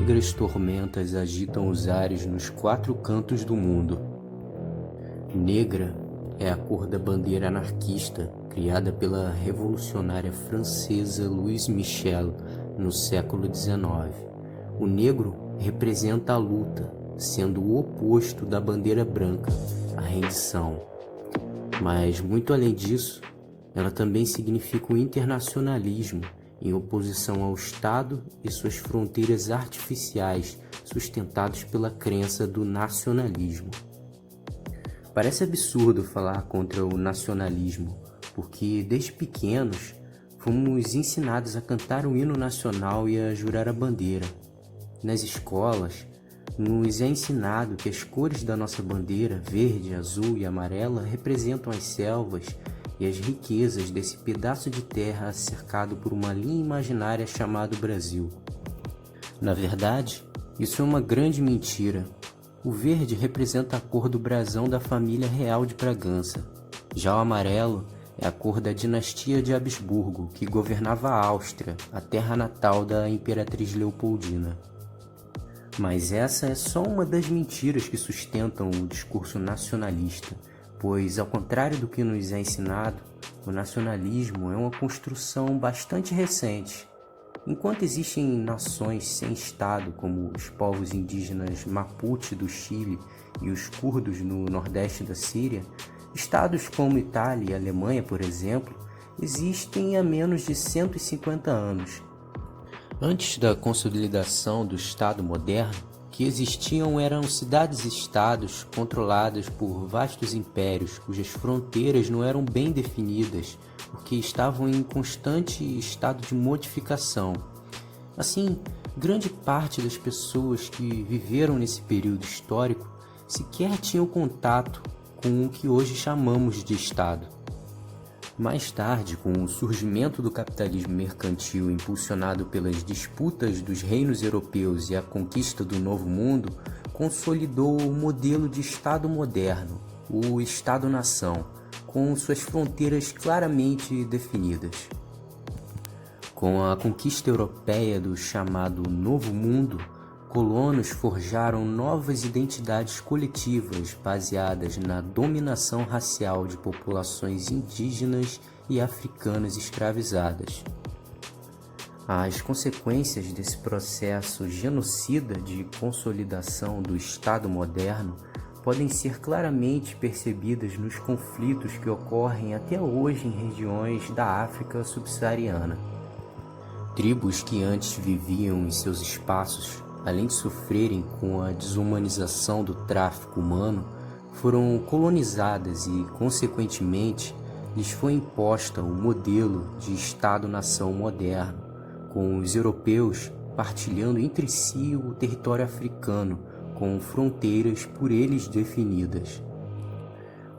negras tormentas agitam os ares nos 4 cantos do mundo. Negra é a cor da bandeira anarquista criada pela revolucionária francesa Louise Michel no século XIX. O negro representa a luta, sendo o oposto da bandeira branca, a rendição. Mas, muito além disso, ela também significa o internacionalismo, em oposição ao Estado e suas fronteiras artificiais, sustentados pela crença do nacionalismo. Parece absurdo falar contra o nacionalismo, porque desde pequenos fomos ensinados a cantar o hino nacional e a jurar a bandeira. Nas escolas, nos é ensinado que as cores da nossa bandeira, verde, azul e amarela, representam as selvas e as riquezas desse pedaço de terra cercado por uma linha imaginária chamada Brasil. Na verdade, isso é uma grande mentira. O verde representa a cor do brasão da família real de Bragança. Já o amarelo é a cor da dinastia de Habsburgo, que governava a Áustria, a terra natal da imperatriz Leopoldina. Mas essa é só uma das mentiras que sustentam o discurso nacionalista, pois, ao contrário do que nos é ensinado, o nacionalismo é uma construção bastante recente. Enquanto existem nações sem Estado, como os povos indígenas Mapuche do Chile e os curdos no nordeste da Síria, estados como Itália e Alemanha, por exemplo, existem há menos de 150 anos. Antes da consolidação do Estado moderno, o que existiam eram cidades-estados controladas por vastos impérios, cujas fronteiras não eram bem definidas, porque estavam em constante estado de modificação. Assim, grande parte das pessoas que viveram nesse período histórico sequer tinham contato com o que hoje chamamos de Estado. Mais tarde, com o surgimento do capitalismo mercantil impulsionado pelas disputas dos reinos europeus e a conquista do Novo Mundo, consolidou o modelo de Estado moderno, o Estado-nação, com suas fronteiras claramente definidas. Com a conquista europeia do chamado Novo Mundo, colonos forjaram novas identidades coletivas baseadas na dominação racial de populações indígenas e africanas escravizadas. As consequências desse processo genocida de consolidação do Estado moderno podem ser claramente percebidas nos conflitos que ocorrem até hoje em regiões da África subsaariana. Tribos que antes viviam em seus espaços, além de sofrerem com a desumanização do tráfico humano, foram colonizadas e, consequentemente, lhes foi imposta o modelo de Estado-nação moderno, com os europeus partilhando entre si o território africano, com fronteiras por eles definidas.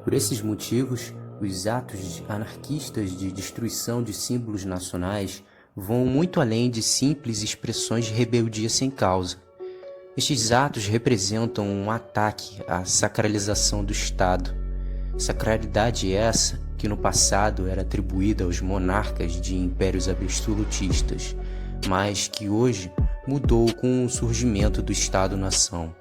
Por esses motivos, os atos anarquistas de destruição de símbolos nacionais vão muito além de simples expressões de rebeldia sem causa. Estes atos representam um ataque à sacralização do Estado. Sacralidade essa que no passado era atribuída aos monarcas de impérios absolutistas, mas que hoje mudou com o surgimento do Estado-nação.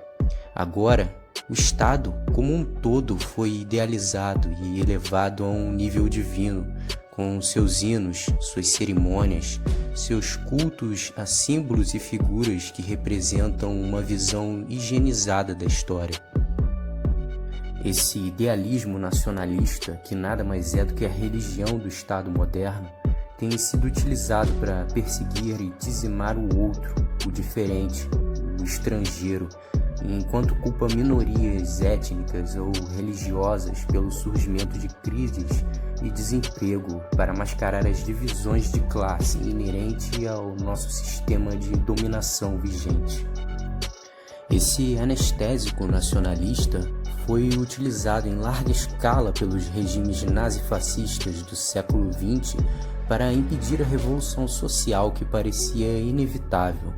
Agora, o Estado como um todo foi idealizado e elevado a um nível divino, com seus hinos, suas cerimônias, seus cultos a símbolos e figuras que representam uma visão higienizada da história. Esse idealismo nacionalista, que nada mais é do que a religião do Estado moderno, tem sido utilizado para perseguir e dizimar o outro, o diferente, o estrangeiro, enquanto culpa minorias étnicas ou religiosas pelo surgimento de crises e desemprego para mascarar as divisões de classe inerente ao nosso sistema de dominação vigente. Esse anestésico nacionalista foi utilizado em larga escala pelos regimes nazifascistas do século XX para impedir a revolução social que parecia inevitável.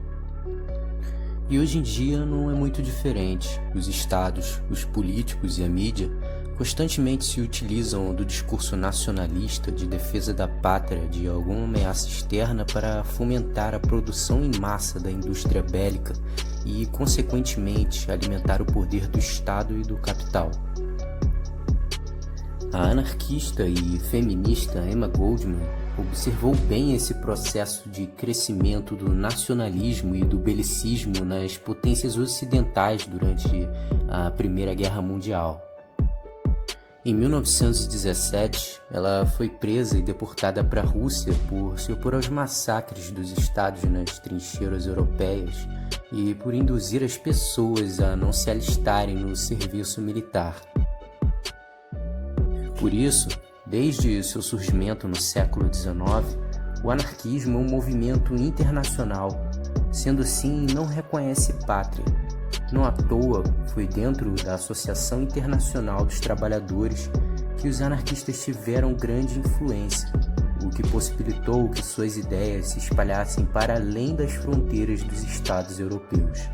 E hoje em dia não é muito diferente. Os estados, os políticos e a mídia constantemente se utilizam do discurso nacionalista de defesa da pátria de alguma ameaça externa para fomentar a produção em massa da indústria bélica e, consequentemente, alimentar o poder do Estado e do capital. A anarquista e feminista Emma Goldman observou bem esse processo de crescimento do nacionalismo e do belicismo nas potências ocidentais durante a Primeira Guerra Mundial. Em 1917, ela foi presa e deportada para a Rússia por se opor aos massacres dos estados nas trincheiras europeias e por induzir as pessoas a não se alistarem no serviço militar. Por isso, desde seu surgimento no século XIX, o anarquismo é um movimento internacional, sendo assim não reconhece pátria. Não à toa, foi dentro da Associação Internacional dos Trabalhadores que os anarquistas tiveram grande influência, o que possibilitou que suas ideias se espalhassem para além das fronteiras dos estados europeus.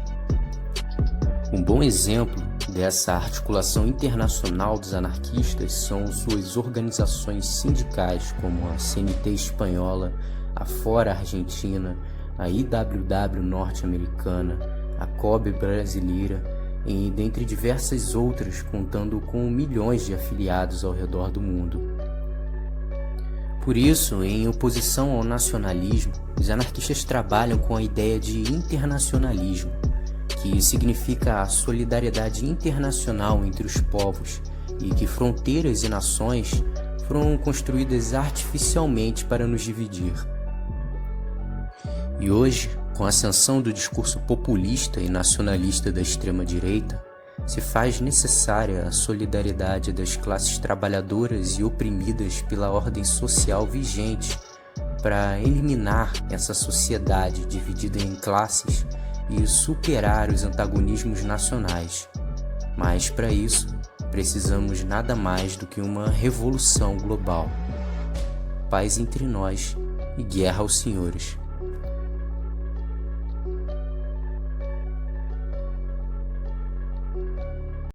Um bom exemplo dessa articulação internacional dos anarquistas são suas organizações sindicais, como a CNT espanhola, a Fora argentina, a IWW norte-americana, a COB brasileira, e dentre diversas outras, contando com milhões de afiliados ao redor do mundo. Por isso, em oposição ao nacionalismo, os anarquistas trabalham com a ideia de internacionalismo, que significa a solidariedade internacional entre os povos e que fronteiras e nações foram construídas artificialmente para nos dividir. E hoje, com a ascensão do discurso populista e nacionalista da extrema-direita, se faz necessária a solidariedade das classes trabalhadoras e oprimidas pela ordem social vigente para eliminar essa sociedade dividida em classes e superar os antagonismos nacionais. Mas para isso, precisamos nada mais do que uma revolução global. Paz entre nós e guerra aos senhores.